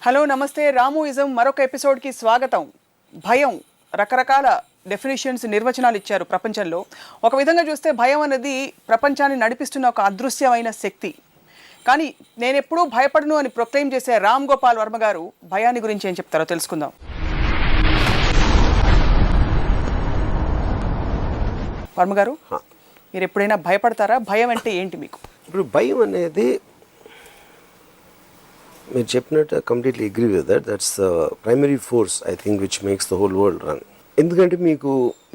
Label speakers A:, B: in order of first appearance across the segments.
A: Hello నమస్తే రాముయిజం మరొక ఎపిసోడ్కి స్వాగతం. భయం రకరకాల డెఫినేషన్స్ నిర్వచనాలు ఇచ్చారు ప్రపంచంలో. ఒక విధంగా చూస్తే భయం అనేది ప్రపంచాన్ని నడిపిస్తున్న ఒక అదృశ్యమైన శక్తి. కానీ నేను ఎప్పుడూ భయపడను అని ప్రొక్లెయిమ్ చేసే రామ్ గోపాల్ వర్మ గారు భయాన్ని గురించి ఏం చెప్తారో తెలుసుకుందాం. వర్మ గారు, మీరు ఎప్పుడైనా భయపడతారా? భయం అంటే ఏంటి మీకు?
B: ఇప్పుడు భయం అనేది మీరు చెప్పినట్టు completely agree with that. That's the primary force I think which makes the whole world run. ఎందుకంటే మీకు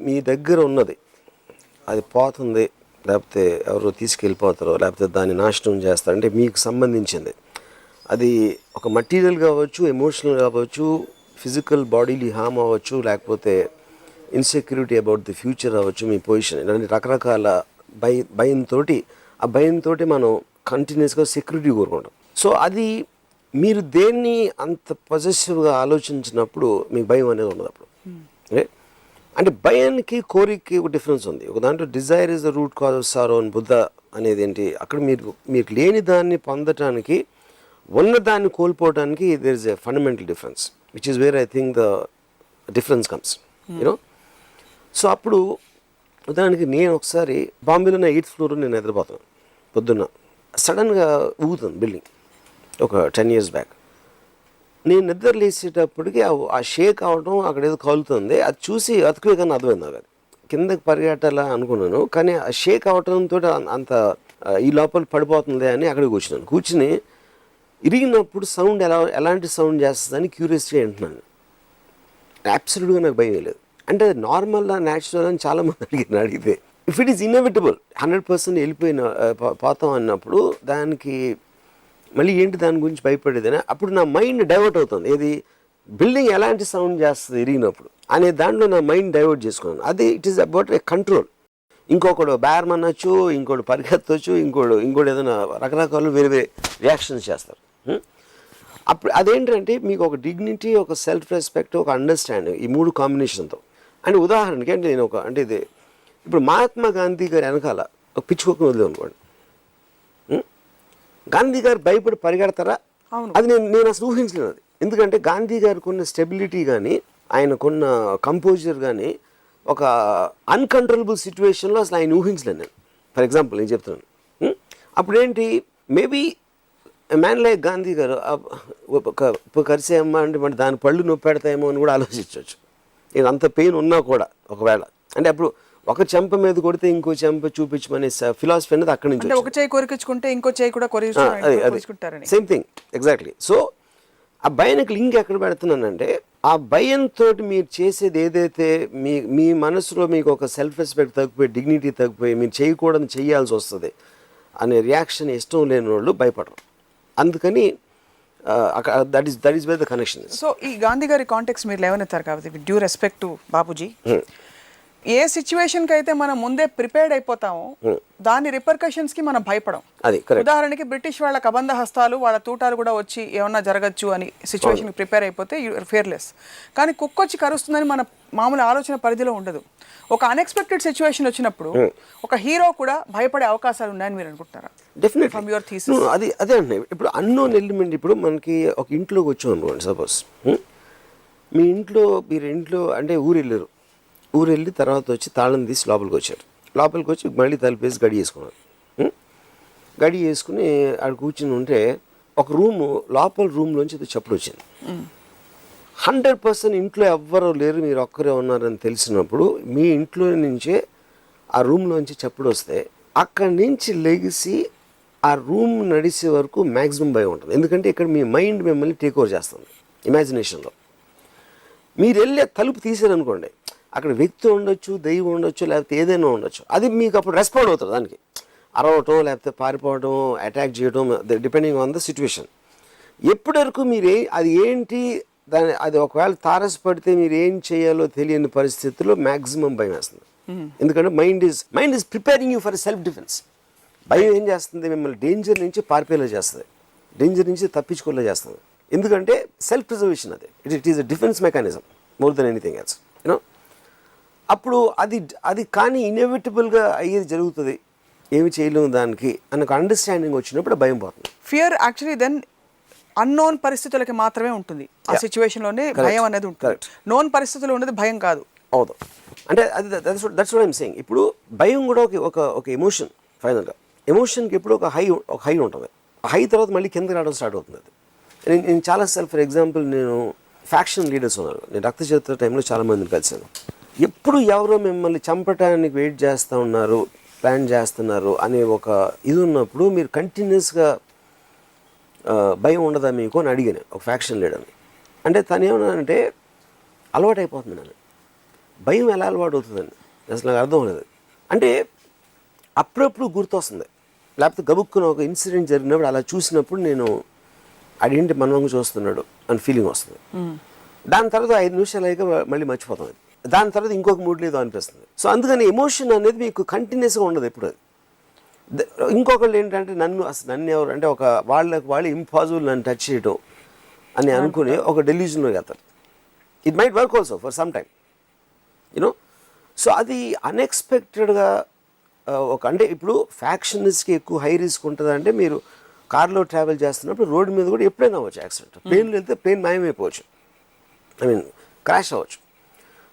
B: మీ దగ్గర ఉన్నది అది పోతుంది, లేకపోతే ఎవరో తీసుకెళ్ళిపోతారో, లేకపోతే దాన్ని నాశనం చేస్తారంటే మీకు సంబంధించింది. అది ఒక మటీరియల్ కావచ్చు, ఎమోషనల్ కావచ్చు, ఫిజికల్ బాడీలీ హామ్ అవ్వచ్చు, లేకపోతే ఇన్సెక్యూరిటీ అబౌట్ ది ఫ్యూచర్ అవ్వచ్చు, మీ పొజిషన్, ఇలాంటి రకరకాల భయంతో మనం కంటిన్యూస్గా సెక్యూరిటీ కోరుకుంటాం. సో అది మీరు దేన్ని అంత పొజెసివ్గా ఆలోచించినప్పుడు మీకు భయం అనేది ఉండదు. అప్పుడు అంటే భయానికి కోరికకి ఒక డిఫరెన్స్ ఉంది. ఒక దాంట్లో Dzire is the root cause of sorrow అని బుద్ధ అనేది ఏంటి, అక్కడ మీకు లేని దాన్ని పొందటానికి, ఉన్నదాన్ని కోల్పోవడానికి there is a fundamental difference, which is where I think the difference comes you. Know అప్పుడు ఉదాహరణకి నేను ఒకసారి బాంబేలో నా 8th ఫ్లోర్ నేను నిద్రపోతాను. పొద్దున్న సడన్గా ఊగుతుంది బిల్డింగ్, ఒక 10 years బ్యాక్. నేను నిద్ర లేచేటప్పటికి ఆ షేక్ అవడం, అక్కడ ఏదో కాలుతుంది, అది చూసి అతుకులే కానీ అర్థమైంది నాకు. అది కిందకి పరిగెట్టాలా అనుకున్నాను, కానీ ఆ షేక్ అవడంతో అంత ఈ లోపల పడిపోతుంది అని అక్కడికి కూర్చుని ఇరిగినప్పుడు సౌండ్ ఎలాంటి సౌండ్ చేస్తుందని క్యూరియస్గా వింటున్నాను. అబ్సల్యూట్గా నాకు భయం లేదు. అంటే అది నార్మల్ న్యాచురల్ అని చాలామంది అడిగితే, ఇఫ్ ఇట్ ఈస్ ఇన్ఎవిటబుల్ 100% వెళ్ళిపోయిన పోతాం అన్నప్పుడు దానికి మళ్ళీ ఏంటి దాని గురించి భయపడేదని అప్పుడు నా మైండ్ డైవర్ట్ అవుతుంది. ఏది బిల్డింగ్ ఎలాంటి సౌండ్ చేస్తుంది ఇరిగినప్పుడు అనే దాంట్లో నా మైండ్ డైవర్ట్ చేసుకున్నాను. అది it is about a control. ఇంకొకడు బ్యారం అనొచ్చు, ఇంకోటి పరిగెత్తవచ్చు, ఇంకోటి ఏదైనా రకరకాలు వేరే రియాక్షన్స్ చేస్తారు. అప్పుడు అదేంటంటే మీకు ఒక డిగ్నిటీ, ఒక సెల్ఫ్ రెస్పెక్ట్, ఒక అండర్స్టాండింగ్, ఈ 3 కాంబినేషన్తో. అంటే ఉదాహరణకి అంటే నేను ఇది ఇప్పుడు మహాత్మా గాంధీ గారి వెనకాల ఒక పిచ్చుకోకని వదిలే అనుకోండి, గాంధీ గారు భయపడి పరిగెడతారా? అది నేను అసలు ఊహించలేను. అది ఎందుకంటే గాంధీ గారికి ఉన్న స్టెబిలిటీ కానీ, ఆయనకున్న కంపోజర్ కానీ, ఒక అన్కంట్రోలబుల్ సిచ్యువేషన్లో అసలు ఆయన ఊహించలేను నేను. ఫర్ ఎగ్జాంపుల్ నేను చెప్తున్నాను. అప్పుడేంటి, మేబీ మ్యాన్ లైక్ గాంధీ గారు కరిసేయమ్మా అంటే మరి దాని పళ్ళు నొప్పి పెడతాయేమో అని కూడా ఆలోచించవచ్చు. నేను అంత పెయిన్ ఉన్నా కూడా ఒకవేళ, అంటే అప్పుడు ఒక చెంప మీద కొడితే ఇంకో చెంప చూపించమనే ఫిలాసఫీ అనేది అక్కడి నుంచి,
A: ఒక చేయి కొరికించుకుంటే ఇంకో చేయి కూడా కొరికించుకుంటారని.
B: Same thing exactly. సో ఆ భయానికి లింక్ ఎక్కడ పెడుతున్నానంటే, ఆ భయంతో మీరు చేసేది ఏదైతే మీ మనసులో మీకు ఒక సెల్ఫ్ రెస్పెక్ట్ తగ్గిపోయి, డిగ్నిటీ తగ్గిపోయి, మీరు చేయకూడదని చేయాల్సి వస్తుంది అనే రియాక్షన్ ఇష్టం లేని వాళ్ళు భయపడరు. అందుకని that is where the connection.
A: So ఈ గాంధీ గారి కాంటెక్స్ట్ మీరు లేవనెత్తారు కాబట్టి, with due respect to Babuji, ఏ సిచ్యువేషన్కి అయితే మనం ముందే ప్రిపేర్డ్ అయిపోతామో దాని రిపర్కషన్స్కి మనం భయపడం. ఉదాహరణకి బ్రిటిష్ వాళ్ళ కబంధ హస్తాలు, వాళ్ళ తూటాలు కూడా వచ్చి ఏమన్నా జరగచ్చు అని సిచ్యువేషన్కి ప్రిపేర్ అయిపోతే యూఆర్ ఫియర్లెస్. కానీ కుక్క వచ్చి కరుస్తుందని మన మామూలు ఆలోచన పరిధిలో ఉండదు. ఒక అన్ఎక్స్పెక్టెడ్ సిచ్యువేషన్ వచ్చినప్పుడు ఒక హీరో కూడా భయపడే అవకాశాలు ఉన్నాయని మీరు అనుకుంటున్నారా?
B: Definitely from your thesis. అదే అండి. ఇప్పుడు అన్నోన్ ఎలిమెంట్, ఇప్పుడు మనకి ఒక ఇంట్లోకి వచ్చాం అనుకోండి, సపోజ్ మీ ఇంట్లో అంటే ఊరు వెళ్ళి తర్వాత వచ్చి తాళం తీసి లోపలికి వచ్చి మళ్ళీ తలుపేసి గడి చేసుకున్నారు. గడి చేసుకుని ఆడ కూర్చుని ఉంటే ఒక లోపల రూమ్లోంచి అది చప్పుడు వచ్చింది. 100% ఇంట్లో ఎవ్వరూ లేరు, మీరు ఒక్కరే ఉన్నారని తెలిసినప్పుడు మీ ఇంట్లో నుంచే ఆ రూమ్లోంచి చప్పుడు వస్తే అక్కడి నుంచి లెగిసి ఆ రూమ్ నడిచే వరకు మ్యాక్సిమం భయం ఉంటుంది. ఎందుకంటే ఇక్కడ మీ మైండ్ మిమ్మల్ని టేక్ ఓవర్ చేస్తుంది ఇమాజినేషన్లో. మీరు వెళ్ళే తలుపు తీసారనుకోండి, అక్కడ వ్యక్తి ఉండొచ్చు, దైవం ఉండొచ్చు, లేకపోతే ఏదైనా ఉండొచ్చు, అది మీకు అప్పుడు రెస్పాండ్ అవుతుంది. దానికి అరవటం, లేకపోతే పారిపోవడం, అటాక్ చేయడం, డిపెండింగ్ ఆన్ ద సిచ్యువేషన్. ఎప్పటి వరకు మీరు అది ఏంటి అది ఒకవేళ తారసపడితే మీరు ఏం చేయాలో తెలియని పరిస్థితుల్లో మ్యాక్సిమం భయం వేస్తుంది. ఎందుకంటే mind is preparing you for self defence. భయం ఏం చేస్తుంది, మిమ్మల్ని డేంజర్ నుంచి పారిపోయేలా చేస్తుంది, డేంజర్ నుంచి తప్పించుకోలేలా చేస్తుంది. ఎందుకంటే సెల్ఫ్ ప్రిజర్వేషన్ అది, it is a defence mechanism more than anything else you know. అప్పుడు అది కానీ ఇన్ఎవిటబుల్గా అయ్యేది జరుగుతుంది, ఏమి చేయలేము దానికి అన్న అండర్స్టాండింగ్ వచ్చినప్పుడు భయం పోతుంది.
A: ఫియర్ యాక్చువల్లీ దెన్ అన్నోన్ పరిస్థితులకి మాత్రమే ఉంటుంది. ఆ సిచ్యువేషన్ లోనే భయం అనేది ఉంటుంది. నోన్ పరిస్థితులు ఉన్నది భయం కాదు.
B: అవును, అంటే అది దట్స్ వాట్ ఐమ్ సేయింగ్. ఇప్పుడు భయం కూడా ఒక ఎమోషన్. ఫైనల్గా ఎమోషన్కి ఎప్పుడు ఒక హై ఉంటుంది. ఆ హై తర్వాత మళ్ళీ కిందకి రావడం స్టార్ట్ అవుతుంది. అది నేను చాలా ఫర్ ఎగ్జాంపుల్ నేను ఫ్యాక్షన్ లీడర్స్ ఉన్నారు, నేను రక్త చరిత్ర టైంలో చాలా మందిని కలిసాను. ఎప్పుడు ఎవరో మిమ్మల్ని చంపడానికి వెయిట్ చేస్తూ ఉన్నారు, ప్లాన్ చేస్తున్నారు అనే ఒక ఇది ఉన్నప్పుడు మీరు కంటిన్యూస్గా భయం ఉండదా మీకు అని అడిగాను ఒక ఫ్యాక్షన్ లీడర్ని. అంటే తను ఏమన్నానంటే అలవాటు అయిపోతుంది నన్ను. భయం ఎలా అలవాటు అవుతుందండి అసలు నాకు అర్థం లేదు. అంటే అప్పుడప్పుడు గుర్తొస్తుంది, లేకపోతే గబుక్కున ఒక ఇన్సిడెంట్ జరిగినప్పుడు అలా చూసినప్పుడు నేను అదేంటి మనవంగా చూస్తున్నాడు అని ఫీలింగ్ వస్తుంది. దాని తర్వాత 5 నిమిషాలు అయ్యాక మళ్ళీ మర్చిపోతుంది. దాని తర్వాత ఇంకొక మూడ్ లేదో అనిపిస్తుంది. సో అందుకని ఎమోషన్ అనేది మీకు కంటిన్యూస్గా ఉండదు ఎప్పుడు. అది ఇంకొకళ్ళు ఏంటంటే నన్ను ఎవరు అంటే ఒక వాళ్ళు ఇంపాసిబుల్ నన్ను టచ్ చేయటం అని అనుకుని ఒక డెల్యూజన్లో వెళ్తారు. It might work also for some time you know. So అది అన్ఎక్స్పెక్టెడ్గా అంటే ఇప్పుడు ఫ్యాక్షనిస్ట్కి ఎక్కువ హై రిస్క్ ఉంటుంది. అంటే మీరు కార్లో ట్రావెల్ చేస్తున్నప్పుడు రోడ్డు మీద కూడా ఎప్పుడైనా అవ్వచ్చు యాక్సిడెంట్. ప్లేన్లో వెళ్తే ప్లేన్ మాయమైపోవచ్చు, ఐ మీన్ క్రాష్ అవ్వచ్చు.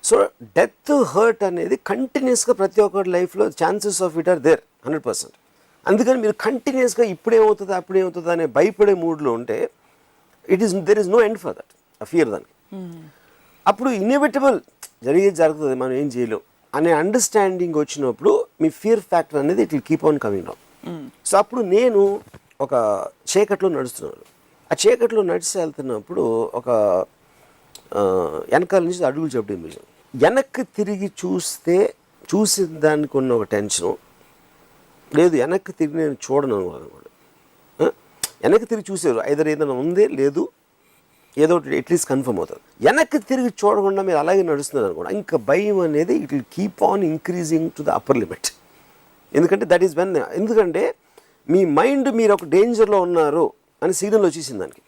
B: సో డెత్ హర్ట్ అనేది కంటిన్యూస్గా ప్రతి ఒక్కరి లైఫ్లో chances of it are there 100%. అందుకని మీరు కంటిన్యూస్గా ఇప్పుడేమవుతుందా అప్పుడేమవుతుందా అనే భయపడే మూడ్లో ఉంటే there is no end for that, ఆ ఫియర్ దానికి. అప్పుడు ఇన్ఎవిటబుల్ జరుగుతుంది, మనం ఏం చేయలేం అనే అండర్స్టాండింగ్ వచ్చినప్పుడు మీ ఫియర్ ఫ్యాక్టర్ అనేది it will keep on coming down. So అప్పుడు నేను ఒక చీకట్లో నడుస్తున్నాను. ఆ చీకట్లో నడిచి వెళ్తున్నప్పుడు ఒక వెనకాల నుంచి అడుగులు చెప్పడం విషయం. వెనక్కి తిరిగి చూసిన దానికి ఉన్న ఒక టెన్షను లేదు, వెనక్కి తిరిగి నేను చూడను అనుకోండి. వెనక్కి తిరిగి చూసారు ఐదర్ ఏదైనా ఉందే లేదు ఏదో ఒకటి అట్లీస్ట్ కన్ఫర్మ్ అవుతుంది. వెనక్కి తిరిగి చూడకుండా మీరు అలాగే నడుస్తున్నారు అనుకోండి, ఇంకా భయం అనేది it will keep on increasing to the upper limit. ఎందుకంటే దట్ ఈస్ వెన్, ఎందుకంటే మీ మైండ్ మీరు ఒక డేంజర్లో ఉన్నారు అని సిగ్నల్ వచ్చేసింది దానికి.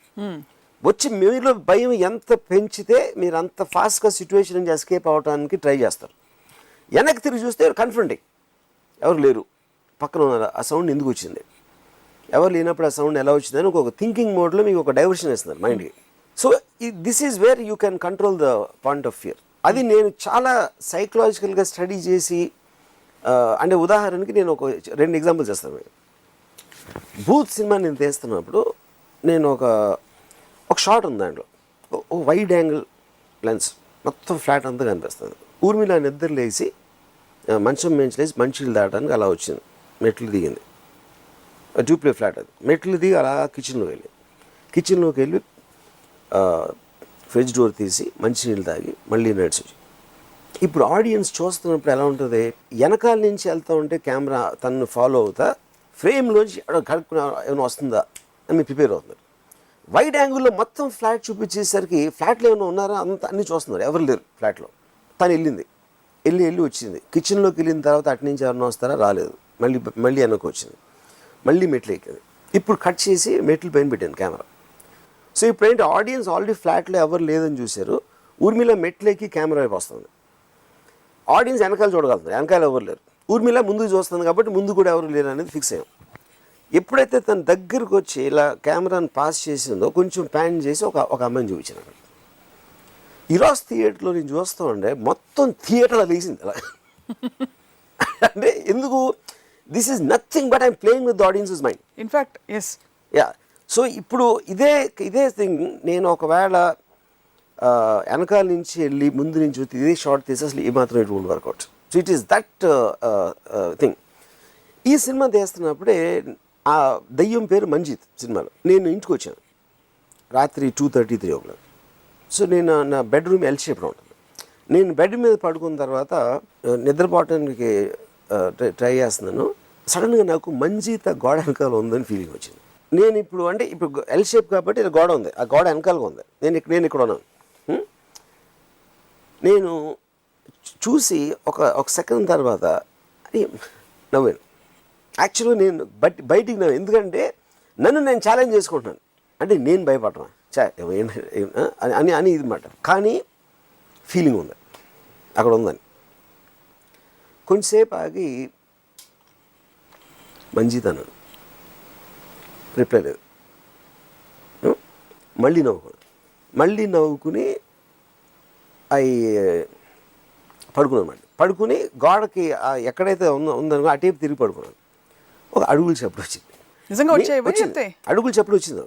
B: వచ్చి మీలో భయం ఎంత పెంచితే మీరు అంత ఫాస్ట్గా సిచ్యువేషన్ నుంచి ఎస్కేప్ అవ్వడానికి ట్రై చేస్తారు. వెనక్కి తిరిగి చూస్తే కన్ఫ్రంటింగ్, ఎవరు లేరు, పక్కన ఉన్నారు, ఆ సౌండ్ ఎందుకు వచ్చింది, ఎవరు లేనప్పుడు ఆ సౌండ్ ఎలా వచ్చిందని ఒక థింకింగ్ మోడ్లో మీకు ఒక డైవర్షన్ ఇస్తున్నారు మైండ్కి. So this is where you can control the point of fear. అది నేను చాలా సైకలాజికల్గా స్టడీ చేసి, అంటే ఉదాహరణకి నేను ఒక 2 ఎగ్జాంపుల్స్ చేస్తాను. భూత్ సినిమా నేను తీస్తున్నప్పుడు నేను ఒక షాట్ ఉంది దాంట్లో, వైడ్ యాంగిల్ లెన్స్, మొత్తం ఫ్లాట్ అంతా కనిపిస్తుంది. ఊర్మిళ నిద్ర లేచి మంచం మేంచి లేచి మంచిలు దాటడానికి అలా వచ్చింది, మెట్లు దిగింది, డూప్లే ఫ్లాట్ అది. మెట్లు దిగి అలా కిచెన్లోకి వెళ్ళి ఫ్రిడ్జ్ డోర్ తీసి మంచినీళ్ళు తాగి మళ్ళీ నడిచి. ఇప్పుడు ఆడియన్స్ చూస్తున్నప్పుడు ఎలా ఉంటుంది, వెనకాల నుంచి వెళ్తూ ఉంటే కెమెరా తనను ఫాలో అవుతా ఫ్రేమ్లోంచి కడుక్కున ఏమైనా వస్తుందా అని మీరు ప్రిపేర్ అవుతున్నారు. వైడ్ యాంగిల్లో మొత్తం ఫ్లాట్ చూపించేసరికి ఫ్లాట్లో ఏమైనా ఉన్నారా అన్నీ చూస్తున్నారు, ఎవరు లేరు ఫ్లాట్లో. తను వెళ్ళి వచ్చింది. కిచెన్లోకి వెళ్ళిన తర్వాత అటు నుంచి ఎవరైనా వస్తారా, రాలేదు. మళ్ళీ వెనక్కి వచ్చింది, మళ్ళీ మెట్లు ఎక్కింది. ఇప్పుడు కట్ చేసి మెట్లు పైన పెట్టాను కెమెరా. సో ఇప్పుడు ఏంటి, ఆడియన్స్ ఆల్రెడీ ఫ్లాట్లో ఎవరు లేదని చూశారు, ఊర్మిళ మెట్లు ఎక్కి కెమెరా వైపు వస్తుంది. ఆడియన్స్ వెనకాల చూడగలుగుతారు, వెనకాల ఎవరు లేరు. ఊర్మిళ ముందుకు చూస్తుంది కాబట్టి ముందు కూడా ఎవరు లేరు అనేది ఫిక్స్ అయ్యాం. ఎప్పుడైతే తన దగ్గరకు వచ్చి ఇలా కెమెరాని పాస్ చేసిందో కొంచెం ప్యాన్ చేసి ఒక అమ్మాయిని చూపించాను. ఈరోజు థియేటర్లో నేను చూస్తూ ఉండే మొత్తం థియేటర్లో తీసింది అలా. అంటే ఎందుకు, this is nothing but I'm playing with the audience's mind.
A: In fact yes,
B: ya. So ఇప్పుడు ఇదే థింగ్ నేను ఒకవేళ వెనకాల నుంచి వెళ్ళి ముందు నుంచి ఇదే షార్ట్ తీసి అసలు ఏమాత్రం it would work out. So it is that thing. ఈ సినిమా తీస్తున్నప్పుడే ఆ దయ్యం పేరు మంజీత్ సినిమాలో. నేను ఇంటికి వచ్చాను రాత్రి 2:33 o'clock. సో నేను నా బెడ్రూమ్ ఎల్ షేప్లో ఉంటుంది. నేను బెడ్ మీద పడుకున్న తర్వాత నిద్రపోవటానికి ట్రై చేస్తున్నాను. సడన్గా నాకు మంజీత్ గోడ వెనకాల ఉందని ఫీలింగ్ వచ్చింది. నేను ఇప్పుడు ఎల్ షేప్ కాబట్టి ఇలా గోడ ఉంది, ఆ గోడ వెనకాలగా ఉంది, నేను ఇక్కడ ఉన్నాను. నేను చూసి ఒక సెకండ్ తర్వాత నవ్వాను. యాక్చువల్గా నేను బయటికి నవ్వు, ఎందుకంటే నన్ను నేను ఛాలెంజ్ చేసుకుంటున్నాను. అంటే నేను భయపడరా అని ఇది మాట, కానీ ఫీలింగ్ ఉంది అక్కడ ఉందని. కొంచెంసేపు ఆగి మంజీత్ అన్నాను, రిప్లై లేదు. మళ్ళీ నవ్వుకుని అవి పడుకున్నాను. మళ్ళీ పడుకుని గోడకి ఎక్కడైతే ఉందనుకో అటేపు తిరిగి పడుకున్నాను. ఒక అడుగులు చప్పుడు వచ్చింది.
A: నిజంగా వచ్చింది,
B: అడుగులు చప్పుడు వచ్చింది.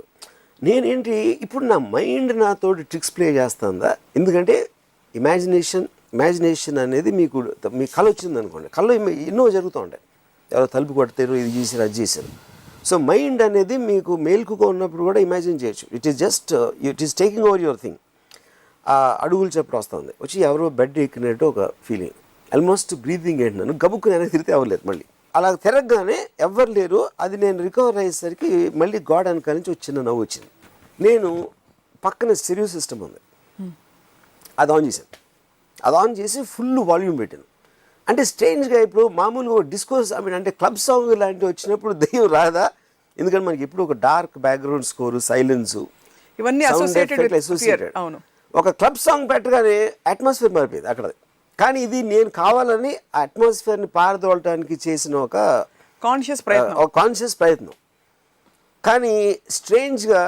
B: నేనేంటి ఇప్పుడు నా మైండ్ నాతో ట్రిక్స్ ప్లే చేస్తుందా? ఎందుకంటే ఇమాజినేషన్ అనేది మీ కళ వచ్చింది అనుకోండి, కళ్ళు ఎన్నో జరుగుతూ ఉంటాయి. ఎవరో తలుపు కొడతారు, ఇది చేశారు, అది చేశారు. సో మైండ్ అనేది మీకు మేల్కుగా ఉన్నప్పుడు కూడా ఇమాజిన్ చేయొచ్చు. It is taking over your thing. ఆ అడుగులు చప్పుడు వస్తుంది, వచ్చి ఎవరో బెడ్ ఎక్కినట్టు ఒక ఫీలింగ్, ఆల్మోస్ట్ బ్రీతింగ్ ఏంటి గబుక్కుని వెనక్కి తిరిగితే అవ్వలేదు. మళ్ళీ అలా తిరగగానే ఎవ్వరు లేరు. అది నేను రికవర్ అయ్యేసరికి మళ్ళీ గోడ వెనక నుంచి ఒక చిన్న నవ్వు వచ్చింది. నేను పక్కన స్టెరియో సిస్టమ్ ఉంది, అది ఆన్ చేశాను. అది ఆన్ చేసి ఫుల్ వాల్యూమ్ పెట్టాను. అంటే స్ట్రేంజ్గా ఇప్పుడు మామూలుగా డిస్కోస్ అంటే క్లబ్ సాంగ్ లాంటివి వచ్చినప్పుడు దెయ్యం రాదా? ఎందుకంటే మనకి ఎప్పుడు ఒక డార్క్ బ్యాక్గ్రౌండ్ స్కోరు, సైలెన్సు,
A: ఇవన్నీ
B: అసోసియేటెడ్. ఒక క్లబ్ సాంగ్ పెట్టగానే అట్మాస్ఫియర్ మారిపోయింది అక్కడ. కానీ ఇది నేను కావాలని ఆ అట్మాస్ఫియర్ని పారదోలటానికి చేసిన ఒక కాన్షియస్ ప్రయత్నం. కానీ స్ట్రేంజ్గా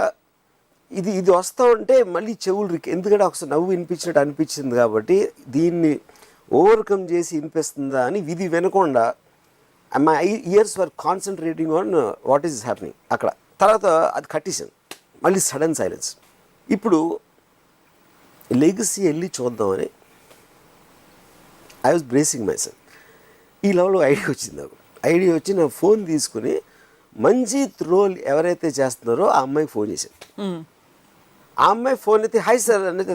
B: ఇది వస్తూ ఉంటే మళ్ళీ చెవులు ఎందుకంటే ఒకసారి నవ్వు వినిపించినట్టు అనిపించింది కాబట్టి దీన్ని ఓవర్కమ్ చేసి వినిపిస్తుందా అని విధి వినకుండా my years were concentrating on what is happening అక్కడ. తర్వాత అది కట్టేసాను, మళ్ళీ సడన్ సైలెన్స్. ఇప్పుడు లెగసీ వెళ్ళి చూద్దామని I was bracing my self. ఈ లెవెల్లో ఐడియా వచ్చింది నాకు. ఐడియా వచ్చి నా ఫోన్ తీసుకుని మంజీత్ రోల్ ఎవరైతే చేస్తున్నారో ఆ అమ్మాయికి ఫోన్ చేశాను. ఆ అమ్మాయి ఫోన్ అయితే హాయ్ సార్ అనేది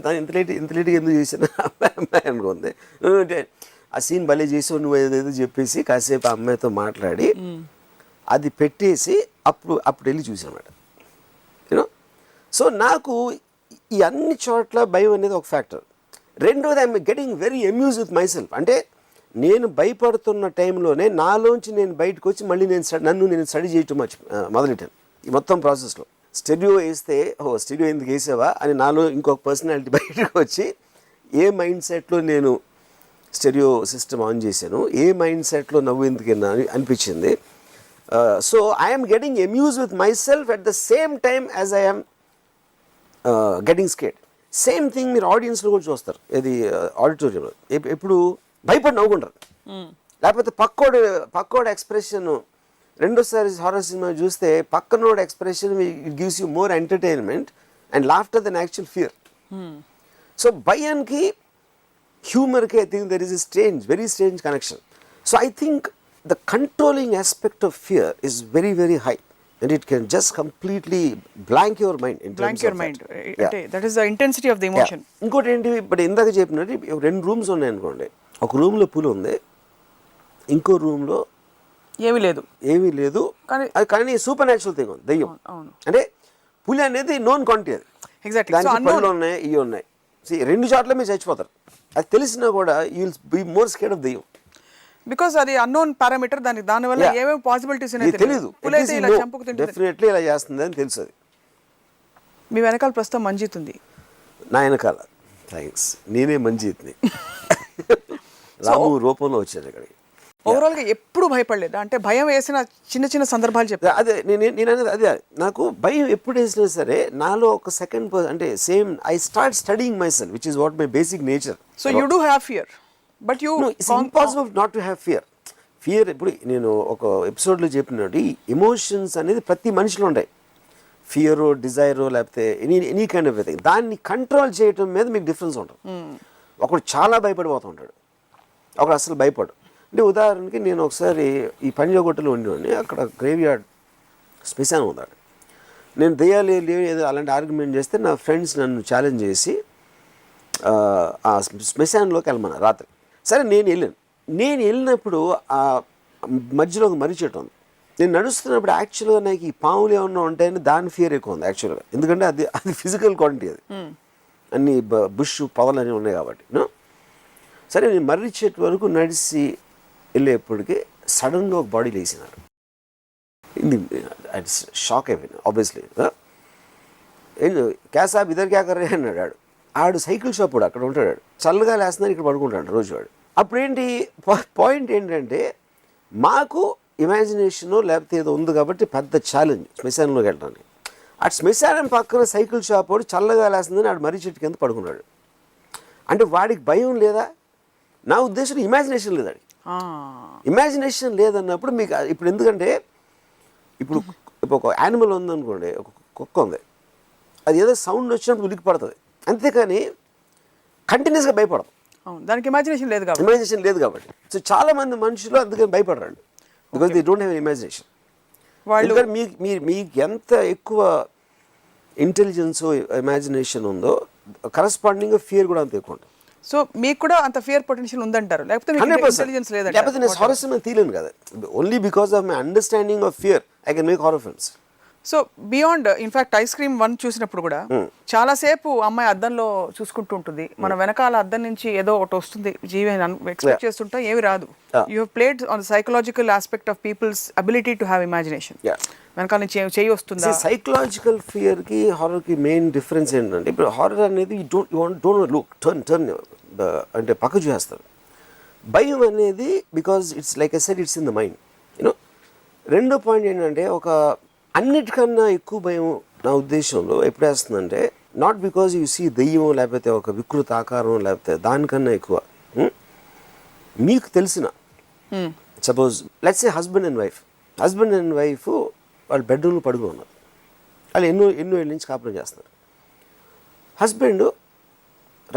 B: ఇంత లేట్గా ఎందుకు చేశాను అమ్మాయి అనుకుంది. ఆ సీన్ భలే చేసావు నువ్వు ఏదేదో చెప్పేసి కాసేపు ఆ అమ్మాయితో మాట్లాడి అది పెట్టేసి అప్పుడు వెళ్ళి చూసాను అన్నమాట. యూనో, సో నాకు ఈ అన్ని చోట్ల భయం అనేది ఒక ఫ్యాక్టర్. రెండోది I'm getting very amuse with my self. అంటే నేను భయపడుతున్న టైంలోనే నాలోంచి నేను బయటకు వచ్చి మళ్ళీ నన్ను స్టడీ చేయటం మొదలెట్టాను. ఈ మొత్తం ప్రాసెస్లో స్టెడియో వేస్తే స్టెడియో ఎందుకు వేసావా అని నాలో ఇంకొక పర్సనాలిటీ బయటకు వచ్చి ఏ మైండ్ సెట్లో నేను స్టెడియో సిస్టమ్ ఆన్ చేశాను, ఏ మైండ్ సెట్లో నవ్వు ఎందుకన్నా అని అనిపించింది. So I'm getting amuse with my self at the same time as I'm getting scared. Same thing మీరు ఆడియన్స్లో కూడా చూస్తారు, ఇది ఆడిటోరియంలో ఎప్పుడు భయపడి నవ్వుకుంటారు. లేకపోతే పక్కోడు ఎక్స్ప్రెషన్ రెండోసారి హారర్ సినిమా చూస్తే పక్కనోడు expression it gives you more entertainment and laughter than actual fear. So భయానికి హ్యూమర్కి I think there is very strange connection. So I think the controlling aspect of fear is very very high and it can just completely blank your mind in terms of
A: that is the intensity of the emotion.
B: ఇంకోటి ఏంటి, ఇప్పుడు ఇందాక చెప్పినట్టు 2 rooms ఉన్నాయి అనుకోండి. ఒక రూమ్లో పులి ఉంది, ఇంకో రూమ్లో ఏమీ లేదు, కానీ సూపర్ న్యాచురల్ థింగ్ ఉంది, దెయ్యం. అంటే పులి అనేది నోన్ క్వాంటిటీ, అది దానికి పళ్ళు ఉన్నాయి, ఇవి ఉన్నాయి. 2 చోట్ల మీరు చచ్చిపోతారు. అది తెలిసినా కూడా you will be more scared of దెయ్యం.
A: బికాజ్ అది అన్నోన్ పారామీటర్, దానివల్ల ఏమేమి పాసిబిలిటీస్
B: తెలియదు. డెఫినెట్లీ ఇలా చేస్తుంది అని తెలుసు. అది
A: మీ వెనకాల ప్రస్తుతం మంజీత్ ఉంది.
B: నా వెనకాల థ్యాంక్స్, నేనే మంజీత్ని. రాము రూపంలో వచ్చాను ఇక్కడికి.
A: ఓవరాల్గా ఎప్పుడు భయపడలేదు అంటే భయం వేసిన చిన్న సందర్భాలు చెప్తాను.
B: అదే నేను అనేది అదే, నాకు భయం ఎప్పుడు వేసినా సరే నాలో ఒక సెకండ్ అంటే same I start studying my self which is what my basic nature.
A: So you do have fear but
B: it's impossible not to have fear. ఇప్పుడు నేను ఒక ఎపిసోడ్లో చెప్పినట్టు ఎమోషన్స్ అనేది ప్రతి మనిషిలో ఉంటాయి. ఫియరో, డిజైరో, లేకపోతే ఎనీ కైండ్ ఆఫ్ థింగ్. దాన్ని కంట్రోల్ చేయటం మీద మీకు డిఫరెన్స్ ఉంటుంది. ఒకడు చాలా భయపడిపోతూ ఉంటాడు, ఒకడు అసలు భయపడు. అంటే ఉదాహరణకి నేను ఒకసారి ఈ పంజాగుట్టలో ఉండేవాడిని. అక్కడ గ్రేవ్యార్డ్ శ్మశానం ఉన్నాడు. నేను దెయ్యాలు ఏదో అలాంటి ఆర్గ్యుమెంట్ చేస్తే నా ఫ్రెండ్స్ నన్ను ఛాలెంజ్ చేసి ఆ శ్మశానంలోకి వెళ్ళమన్నారు రాత్రి. సరే నేను వెళ్ళినప్పుడు ఆ మధ్యలో ఒక మర్రి చెట్టు ఉంది. నేను నడుస్తున్నప్పుడు యాక్చువల్గా నాకు ఈ పాములు ఏమన్నా ఉంటాయని దాని ఫియర్ ఎక్కువ ఉంది యాక్చువల్గా. ఎందుకంటే అది ఫిజికల్ క్వాంటిటీ, అది అన్ని బుష్ పొదలు అనేవి ఉన్నాయి కాబట్టి. సరే నేను మర్రి చెట్టు వరకు నడిచి వెళ్ళేప్పటికి సడన్గా ఒక బాడీ లేచినారు. షాక్ అయిపోయింది ఆబ్వియస్లీ. క్యా సాబ్ ఇద్దరు క్యా కర్రే అన్నాడు. ఆడు సైకిల్ షాప్ కూడా అక్కడ ఉంటాడు, చల్లగా లేస్తున్నారు, ఇక్కడ పడుకుంటాడు రోజు వాడు. అప్పుడేంటి పాయింట్ ఏంటంటే మాకు ఇమాజినేషను లేకపోతే ఏదో ఉంది కాబట్టి పెద్ద ఛాలెంజ్ శ్మశానంలోకి వెళ్ళడానికి. అటు శ్మశానం పక్కన సైకిల్ షాప్ వాడు చల్లగా లేస్తుందని ఆడు మర్రి చెట్టు కింద పడుకున్నాడు. అంటే వాడికి భయం లేదా? నా ఉద్దేశం ఇమాజినేషన్ లేదు. వాడికి ఇమాజినేషన్ లేదన్నప్పుడు మీకు ఇప్పుడు ఎందుకంటే ఇప్పుడు ఒక యానిమల్ ఉందనుకోండి, ఒక కుక్క ఉంది, అది ఏదో సౌండ్ వచ్చినప్పుడు ఉలికి పడుతుంది, అంతేకాని కంటిన్యూస్గా భయపడదు.
A: దానికి ఇమాజినేషన్ లేదు కాబట్టి. సో చాలా మంది మనుషులు అందుకని భయపడరండి, because they don't have imagination. వాళ్ళు మీకు ఎంత ఎక్కువ ఇంటెలిజెన్స్ ఇమాజినేషన్ ఉందో కరస్పాండింగ్ ఫియర్ కూడా అంత ఎక్కువ ఉంటుంది. సో మీకు కూడా అంత ఫియర్ పొటెన్షియల్ ఉందంటారు, లేకపోతే ఇంటెలిజెన్స్ లేదంటారు?
B: లేకపోతే నేను హారర్ సినిమా తీయలేను కదా. Only because of my understanding of fear I can make horror films.
A: So beyond in fact ice cream 1 చూసినప్పుడు కూడా చాలాసేపు అమ్మాయి అద్దంలో చూసుకుంటూ ఉంటుంది, మన వెనకాల అద్దం నుంచి ఏదో ఒకటి వస్తుంది, జీవి ఎక్స్పెక్ట్ చేస్తుంటా ఏమి రాదు. You have played on the psychological aspect of people's ability to have imagination. వెనకాల నుంచి చేయి వస్తుందా?
B: సైకలాజికల్ ఫియర్కి హారర్కి మెయిన్ డిఫరెన్స్ ఏంటంటే, ఇప్పుడు హారర్ అనేది డోంట్ లుక్ టర్న్ అంటే పక్క చూసేస్తారు. భయం అనేది because it's like I said it's in the mind. You know రెండో పాయింట్ ఏంటంటే, ఒక అన్నిటికన్నా ఎక్కువ భయం నా ఉద్దేశంలో ఎప్పుడు వేస్తుందంటే, నాట్ బికాజ్ యూ సీ దెయ్యం లేకపోతే ఒక వికృత ఆకారం లేకపోతే దానికన్నా ఎక్కువ మీకు తెలిసిన suppose let's say husband and wife వాళ్ళు బెడ్రూమ్లో పడుకుని ఉన్నారు, వాళ్ళు ఎన్నో ఏళ్ళ నుంచి కాపురం చేస్తున్నారు. హస్బెండ్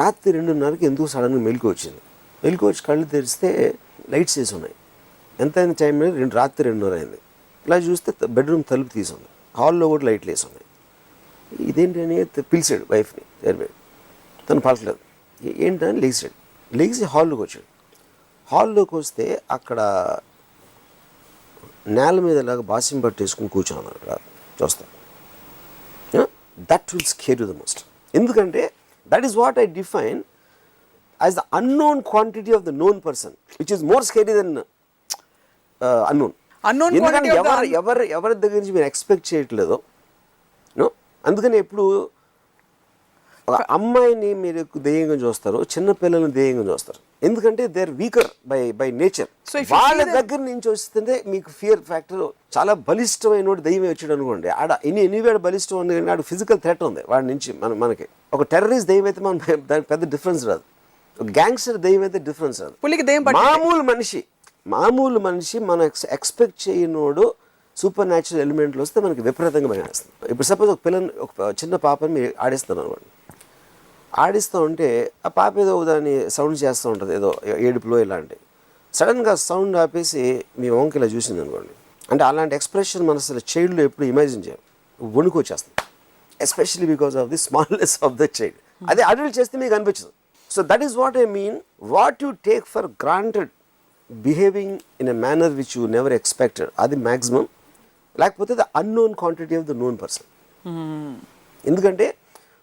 B: రాత్రి 2:30కి ఎందుకు సడన్గా మెలకు వచ్చి కళ్ళు తెరిస్తే లైట్స్ వేసి ఉన్నాయి. ఎంత అయింది టైం? రాత్రి 2:30 అయింది. ఇలా చూస్తే బెడ్రూమ్ తలుపు తీసుంది, హాల్లో కూడా లైట్లు వేసి ఉన్నాయి. ఇదేంటి అని పిలిచాడు వైఫ్ని, తను పలకలేదు. ఏంటని లేచి హాల్లోకి వచ్చాడు. హాల్లోకి వస్తే అక్కడ నేల మీద ఇలాగ బాసిం పట్టేసుకుని కూర్చున్నాను చూస్తాను. That will scare you the most. ఎందుకంటే that is what I define as the unknown quantity of the known person, which is more scary than unknown. ఎందుకంటే ఎవరి దగ్గర నుంచి మీరు ఎక్స్పెక్ట్ చేయట్లేదు. అందుకని ఎప్పుడు ఒక అమ్మాయిని మీరు దెయ్యంగా చూస్తారు, చిన్న పిల్లల్ని దెయ్యంగా చూస్తారు, ఎందుకంటే they are weaker by nature. వాళ్ళ దగ్గర నుంచి వస్తుంటే మీకు ఫియర్ ఫ్యాక్టర్ చాలా బలిష్టమైన దెయ్యమే వచ్చాడు అనుకోండి, ఆడ ఎనీవేళ బలిష్టం ఉంది కానీ ఆడ ఫిజికల్ థ్రెట్ ఉంది వాడి నుంచి. మనకి ఒక టెర్రరిస్ట్ దెయ్యం అయితే మనం దానికి పెద్ద డిఫరెన్స్ రాదు, ఒక గ్యాంగ్స్టర్ దెయ్యం అయితే డిఫరెన్స్ రాదు. మామూలు మనిషి మనం ఎక్స్పెక్ట్ చేయనోడు సూపర్ న్యాచురల్ ఎలిమెంట్లు వస్తే మనకి విపరీతంగా భయం వేస్తుంది. ఇప్పుడు సపోజ్ ఒక చిన్న పాపని మీరు ఆడిస్తాను అనుకోండి, ఆడిస్తూ ఉంటే ఆ పాప ఏదో దాన్ని సౌండ్ చేస్తూ ఉంటుంది, ఏదో ఏడుపులో ఇలాంటి. సడన్గా సౌండ్ ఆపేసి మీ వంక ఇలా చూసింది అనుకోండి, అంటే అలాంటి ఎక్స్ప్రెషన్ మన అసలు చైల్డ్లో ఎప్పుడు ఇమాజిన్ చేయం, వణుకు వచ్చేస్తుంది, especially because of the smallness of the child. అదే అడల్ట్ చేస్తే మీకు అనిపించదు. So that is what I mean, what you take for granted behaving in a manner which you never expected, అది మ్యాక్సిమం. లేకపోతే the unknown quantity of the known person. ఎందుకంటే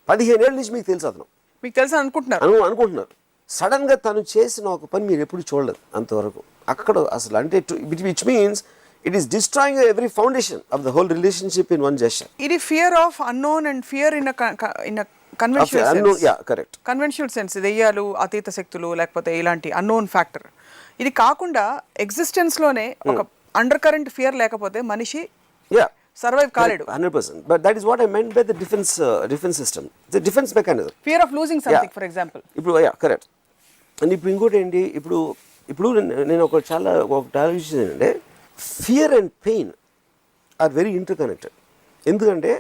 B: 15 ఏళ్ళ నుంచి మీకు తెలుసు, అతను
A: మీకు తెలుసు అనుకుంటున్నారు.
B: సడన్గా తను చేసిన ఒక పని మీరు ఎప్పుడు చూడలేదు అంతవరకు. అక్కడ అసలు అంటే which means it is destroying every foundation of the whole relationship in one gesture.
A: ఇది fear of unknown and fear in conventional sense, దెయ్యాలు, అతీత శక్తులు, లేకపోతే ఇలాంటి అన్నోన్ ఫ్యాక్టర్. ఇది కాకుండా ఎగ్జిస్టెన్స్ లోనే ఒక అండర్ కరెంట్ ఫియర్ లేకపోతే మనిషి సర్వైవ్ కాలేడు.
B: 100%. But that is what I meant by the defense system, the defense mechanism.
A: Fear of losing something, for example.
B: ఇప్పుడు correct. And ఇప్పుడు ఇంకోటి ఏంటి, ఇప్పుడు నేను ఒక ఆలోచించింది ఏంటంటే, fear and pain are very interconnected. ఎందుకంటే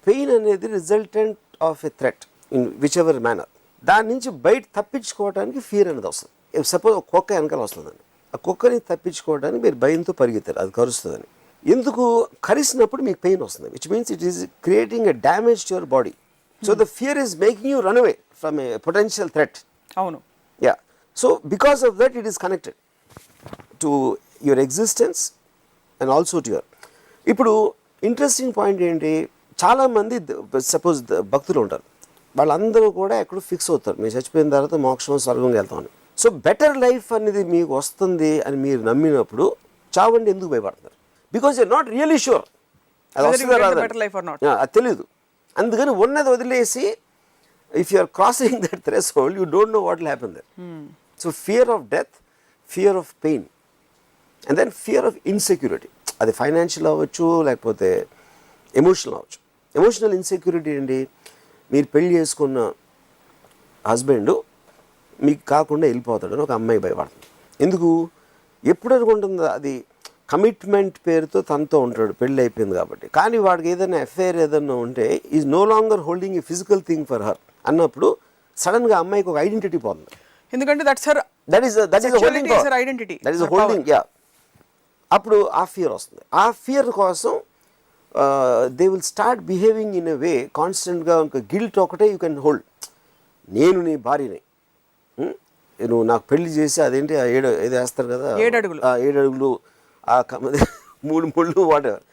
B: పెయిన్ అనేది resultant of a threat in whichever manner. దాని నుంచి బయట తప్పించుకోవడానికి ఫియర్ అనేది వస్తుంది. సపోజ్ ఒక కుక్క వెనకాల వస్తుందండి, ఆ కుక్కని తప్పించుకోవడానికి మీరు భయంతో పరిగెత్తారు, అది కరుస్తుందని. ఎందుకు కరిసినప్పుడు మీకు పెయిన్ వస్తుంది, which means it is creating a damage to your body. So the fear is making you run away from a potential threat.
A: అవును.
B: So because of that it is connected to your existence and also to your. ఇప్పుడు interesting point ఏంటి, చాలామంది suppose భక్తులు ఉంటారు, వాళ్ళందరూ కూడా ఎక్కడో fix అవుతారు, మీరు చచ్చిపోయిన తర్వాత మోక్షం స్వర్గంకి వెళ్తామని. సో బెటర్ లైఫ్ అనేది మీకు వస్తుంది అని మీరు నమ్మినప్పుడు చావండి ఎందుకు భయపడతారు? Because you're not really sure అది తెలీదు. అందుకని ఉన్నది వదిలేసి if you are crossing that threshold you don't know what will happen there. So fear of death, fear of pain, and then fear of insecurity. అది ఫైనాన్షియల్ అవ్వచ్చు, లేకపోతే emotional అవ్వచ్చు. Emotional insecurity ఏంటి, మీరు పెళ్లి చేసుకున్న హస్బెండ్ మీకు కాకుండా వెళ్ళిపోతాడని ఒక అమ్మాయి భయపడుతుంది. ఎందుకు? ఎప్పుడు అనుకుంటుందో అది కమిట్మెంట్ పేరుతో తనతో ఉంటాడు, పెళ్ళి అయిపోయింది కాబట్టి. కానీ వాడికి ఏదైనా అఫైర్ ఏదైనా ఉంటే is no longer holding a physical thing for her అన్నప్పుడు సడన్గా అమ్మాయికి ఒక ఐడెంటిటీ పోతుంది.
A: ఎందుకంటే that is identity,
B: that is holding. Yeah, అప్పుడు ఆ ఫియర్ వస్తుంది. ఆ ఫియర్ కోసం they will start behaving in a way కాన్స్టెంట్గా. ఇంకా గిల్ట్ ఒకటే యూ కెన్ హోల్డ్. నేను నీ భార్యని, నువ్వు నాకు పెళ్లి చేసి అదేంటి ఏదో వేస్తారు కదా
A: 7 అడుగులు,
B: 7 అడుగులు, 3 ముళ్ళు, వాటెవర్.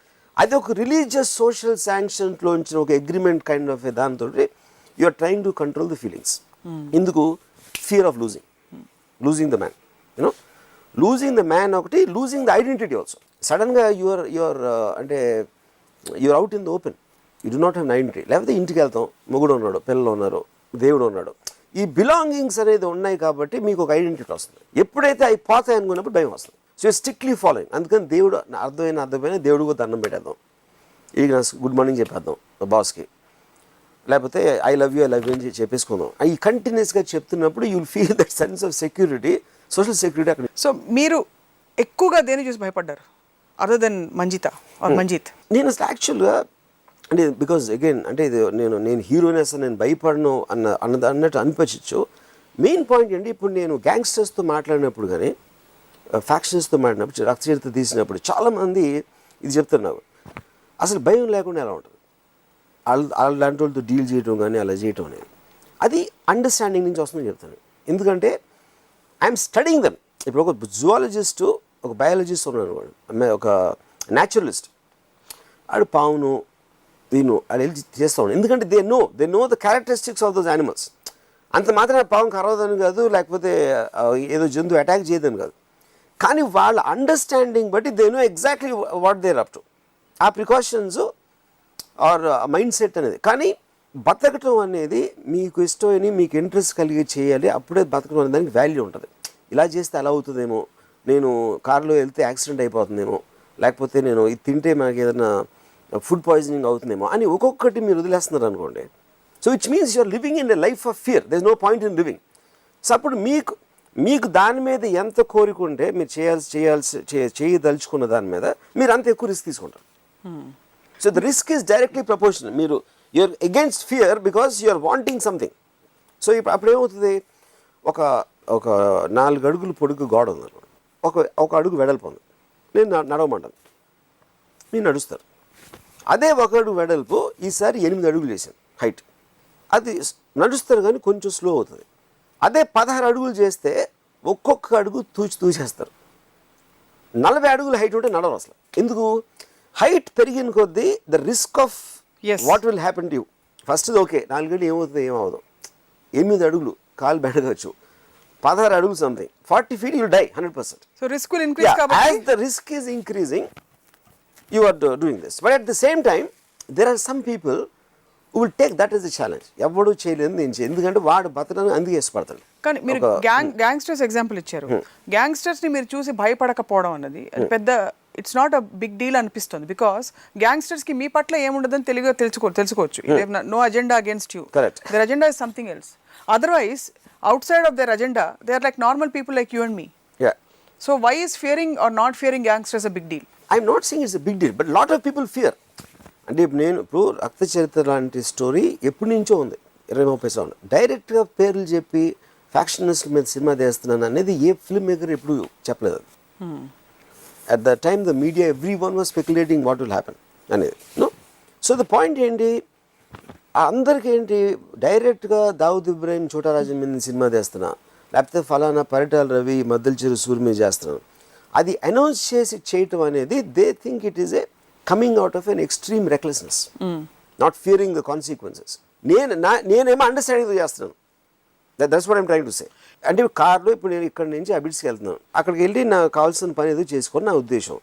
B: అది ఒక రిలీజియస్ సోషల్ శాంక్షన్లోంచిన ఒక అగ్రిమెంట్ కైండ్ ఆఫ్ దాంతో you are trying to control the feelings. ఎందుకు? Fear of losing the man. You know, losing the man ఒకటి, లూజింగ్ ద ఐడెంటిటీ ఆల్సో. సడన్గా యువర్ అంటే you're out in the open, you do not have identity. లేకపోతే ఇంటికి వెళ్తాం, మొగుడు ఉన్నాడు, పిల్లలు ఉన్నారు, దేవుడు ఉన్నాడు, ఈ బిలాంగింగ్స్ అనేది ఉన్నాయి కాబట్టి మీకు ఒక ఐడెంటిటీ వస్తుంది. ఎప్పుడైతే అవి పోతాయి అనుకున్నప్పుడు భయం వస్తుంది. So strictly following. అందుకని దేవుడు అర్థమైన దేవుడికి దండం పెట్టేద్దాం, ఇది గుడ్ మార్నింగ్ చెప్పేద్దాం బాస్కి, లేకపోతే ఐ లవ్ యూ అని చెప్పేసుకుందాం. ఈ కంటిన్యూస్గా చెప్తున్నప్పుడు you will feel that sense of security, social security అక్కడ.
A: సో మీరు ఎక్కువగా దేని చూసి భయపడ్డారు అదర్ దెన్ మంజీత్?
B: నేను అసలు యాక్చువల్గా అంటే బికాజ్ అగైన్ అంటే ఇది నేను హీరోని అసలు నేను భయపడను అన్నట్టు అనిపించచ్చు. మెయిన్ పాయింట్ ఏంటి, ఇప్పుడు నేను గ్యాంగ్స్టర్స్తో మాట్లాడినప్పుడు కానీ ఫ్యాక్షన్స్తో మాట్లాడినప్పుడు, రక్తచరిత్ర తీసినప్పుడు చాలామంది ఇది చెప్తున్నారు, అసలు భయం లేకుండా ఎలా ఉంటుంది అలాంటి వాళ్ళతో డీల్ చేయడం కానీ అలా చేయటం అనేది. అది అండర్స్టాండింగ్ నుంచి వస్తుందని చెప్తాను. ఎందుకంటే ఐఎమ్ స్టడింగ్ దెమ్. ఇప్పుడు ఒక జువాలజిస్టు, ఒక బయాలజిస్ట్ ఉన్నాడు, ఒక న్యాచురలిస్ట్, ఆడు పావును దీన్ని అది వెళ్ళి చేస్తూ ఉన్నాడు. ఎందుకంటే they know the characteristics of those animals. అంత మాత్రం పాము కరవదని కాదు, లేకపోతే ఏదో జంతువు అటాక్ చేయదని కాదు, కానీ వాళ్ళ అండర్స్టాండింగ్ బట్టి they know exactly what they're up to. ఆ ప్రికాషన్స్ ఆర్ మైండ్ సెట్ అనేది. కానీ బతకటం అనేది మీకు ఇష్టమని మీకు ఇంట్రెస్ట్ కలిగి చేయాలి, అప్పుడే బతకడం అనే దానికి వాల్యూ ఉంటుంది. ఇలా చేస్తే అలా అవుతుందేమో, నేను కారులో వెళ్తే యాక్సిడెంట్ అయిపోతుందేమో, లేకపోతే నేను ఇది తింటే మనకి ఏదైనా ఫుడ్ పాయిజనింగ్ అవుతుందేమో అని ఒక్కొక్కటి మీరు వదిలేస్తున్నారు అనుకోండి. So it's means you're living in a life of fear, there is no point in living. So అప్పుడు మీకు దాని మీద ఎంత కోరికుంటే మీరు చేయదలుచుకున్న దాని మీద మీరు అంత ఎక్కువ రిస్క్ తీసుకుంటారు. So the risk is directly proportional. You're against fear because you're wanting something. So ఇప్పుడు అప్పుడు ఏమవుతుంది, ఒక 4 అడుగులు పొడుగు గోడ ఉందనుకోండి, ఒక అడుగు వెడల్పు ఉంది, నేను నడవమంటాను, మీరు నడుస్తారు. అదే 1 అడుగు వెడల్పు ఈసారి 8 అడుగులు చేశాను హైట్, అది నడుస్తారు కానీ కొంచెం స్లో అవుతుంది. అదే 16 అడుగులు చేస్తే ఒక్కొక్క అడుగు తూచేస్తారు. 40 అడుగుల హైట్ ఉంటే నడవరు అసలు. ఎందుకు? హైట్ పెరిగిన కొద్దీ the risk of what will happen to you. First okay 4 అడుగులు ఏమవుతుంది, ఏమవుతుంది, 8 అడుగులు కాలు బెడగచ్చు, 16 అడుగులు something, 40 feet you will die 100%.
A: So risk will increase kabatti.
B: As the risk is increasing, you are doing this. But at the same time, there are some people who will take that as a challenge. ఎవడు చేయలేదు నేను చేయ, ఎందుకంటే వాడు బతకడానికి అందుకే ఇష్టపడతాడు.
A: కానీ మీరు గ్యాంగ్స్టర్స్ ఎగ్జాంపుల్ ఇచ్చారు. గ్యాంగ్స్టర్స్ని మీరు చూసి భయపడకపోవడం అన్నది పెద్ద it's not a big deal అనిపిస్తుంది. బికాస్ గ్యాంగ్స్టర్స్కి మీ పట్ల ఏముండదని తెలుసుకోవచ్చు. No agenda against you, their agenda is something else. Otherwise outside of their agenda they are like normal people like you and me.
B: Yeah.
A: So why is fearing or not fearing gangsters a big deal?
B: I'm not saying it's a big deal, but lot of people fear. అంటే ఇప్పుడు రక్త చరిత్ర లాంటి story ఎప్పటి నుంచో ఉంది, 20-30 సంవత్సరాలు. డైరెక్ట్గా పేర్లు చెప్పి ఫ్యాక్షనిస్ట్ మీద సినిమా తీస్తున్నాను అనేది ఏ ఫిల్మ్ మేకర్ ఎప్పుడు చెప్పలేదు. At the time the media every one was speculating what will happen అనేది. నో, సో ద పాయింట్ ఏంటి, అందరికీ ఏంటి, డైరెక్ట్గా దావుద్ ఇబ్రాహిం చోటారాజన్ మీద సినిమా చేస్తున్నా, లేకపోతే ఫలానా పరిటాల రవి మద్దెల చెరు సూరి మీద చేస్తున్నాను, అది అనౌన్స్ చేసి చేయటం అనేది they think it is a coming out of an extreme recklessness, not Fearing the consequences. నేనేమో అండర్స్టాండింగ్తో చేస్తున్నాను, that's what I'm trying to say. అంటే కార్లో ఇప్పుడు నేను ఇక్కడ నుంచి అబిడ్స్కి వెళ్తున్నాను, అక్కడికి వెళ్ళి నాకు కావాల్సిన పని ఏదో చేసుకొని నా ఉద్దేశం,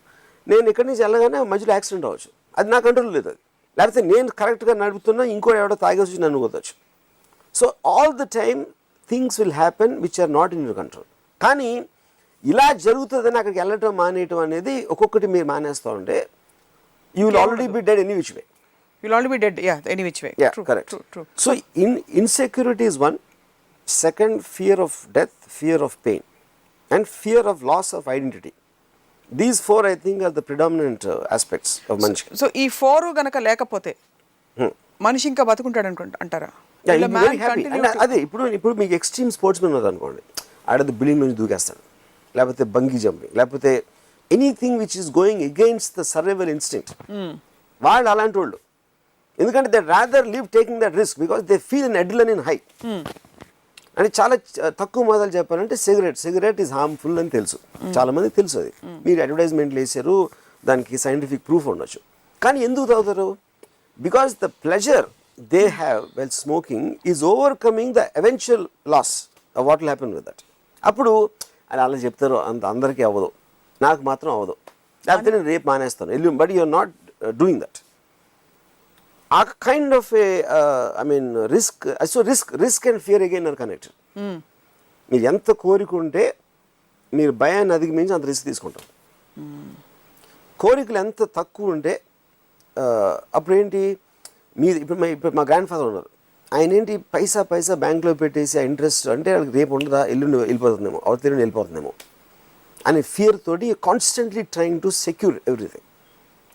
B: నేను ఇక్కడి నుంచి వెళ్ళగానే మధ్యలో యాక్సిడెంట్ అవ్వచ్చు, అది నా కంట్రోల్ లేదు. అది లేకపోతే నేను కరెక్ట్గా నడుపుతున్నా ఇంకోటి ఎవడో తాగేసి నన్ను కొట్టచ్చు. So all the time things will happen which are not in your control. కానీ ఇలా జరుగుతుందని అక్కడికి వెళ్ళటం మానేయటం అనేది ఒక్కొక్కటి మీరు మానేస్తూ ఉంటే you will already be dead any which way.
A: You'll already be dead. Yeah, any which way.
B: Yeah,
A: True,
B: correct.
A: True.
B: So insecurity is one. Second, fear of death, fear of pain, and fear of loss of identity. These four, I think, are the predominant aspects of Manishi.
A: So ఈ 4 గనక లేకపోతే మనిషి ఇంకా బతుకుంటాడు అంటారా?
B: Yeah,
A: Will a
B: he'll be
A: man
B: very happy.
A: continue
B: And
A: to-
B: అదే ఇప్పుడు మీకు extreme sportsmen ఉన్నారు అనుకోండి, ఆడది బిల్డింగ్ నుంచి దూకేస్తాడు, లేకపోతే బంగీ జంపింగ్, లేకపోతే anything which is going against the survival instinct. వాళ్ళు అలాంటి వాళ్ళు, ఎందుకంటే they rather live taking that risk because they feel an adrenaline high. అంటే చాలా తక్కువ మొదలు చెప్పాలంటే సిగరెట్ ఈజ్ హార్మ్ఫుల్ అని తెలుసు, చాలా మందికి తెలుసు. అది మీరు అడ్వర్టైజ్మెంట్లు వేసారు, దానికి సైంటిఫిక్ ప్రూఫ్ ఉండొచ్చు. కానీ ఎందుకు తాగుతారు? Because the pleasure they have well smoking is overcoming the eventual loss of what will happen with that. అప్పుడు అది అలా చెప్తారు, అందరికీ అవ్వదు, నాకు మాత్రం అవ్వదు, లేకపోతే నేను రేపు మానేస్తాను ఎల్లు, but you're not doing that. ఆ kind of a risk and fear again are connected. మీరు ఎంత కోరికుంటే మీరు భయాన్ని అధిగమించి అంత రిస్క్ తీసుకుంటారు. కోరికలు ఎంత తక్కువ ఉంటే అప్పుడు ఏంటి, మీరు ఇప్పుడు మా గ్రాండ్ ఫాదర్ ఉన్నారు, ఆయన ఏంటి పైసా బ్యాంక్లో పెట్టేసి ఆ ఇంట్రెస్ట్ అంటే వాళ్ళకి రేపు ఉండదా, ఎల్లుండి వెళ్ళిపోతుందేమో, అవతల వెళ్ళిపోతుందేమో అనే ఫియర్ తోటి constantly trying to secure everything.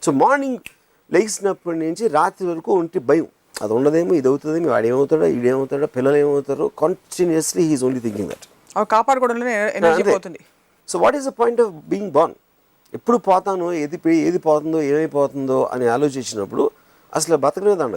B: So morning లేచినప్పటి నుంచి రాత్రి వరకు ఉంటే భయం, అది ఉండదేమో, ఇది అవుతుందేమో, వాడేమవుతాడో, ఈడేమవుతాడో, పిల్లలు ఏమవుతారో, continuously he is only thinking that.
A: అవి కాపాడుకోవడంలో ఎనర్జీ పోతుంది.
B: So what is the point of being born? ఎప్పుడు పోతాను, ఏది పోతుందో ఏమైపోతుందో అని ఆలోచించినప్పుడు అసలు బతకనే దండ.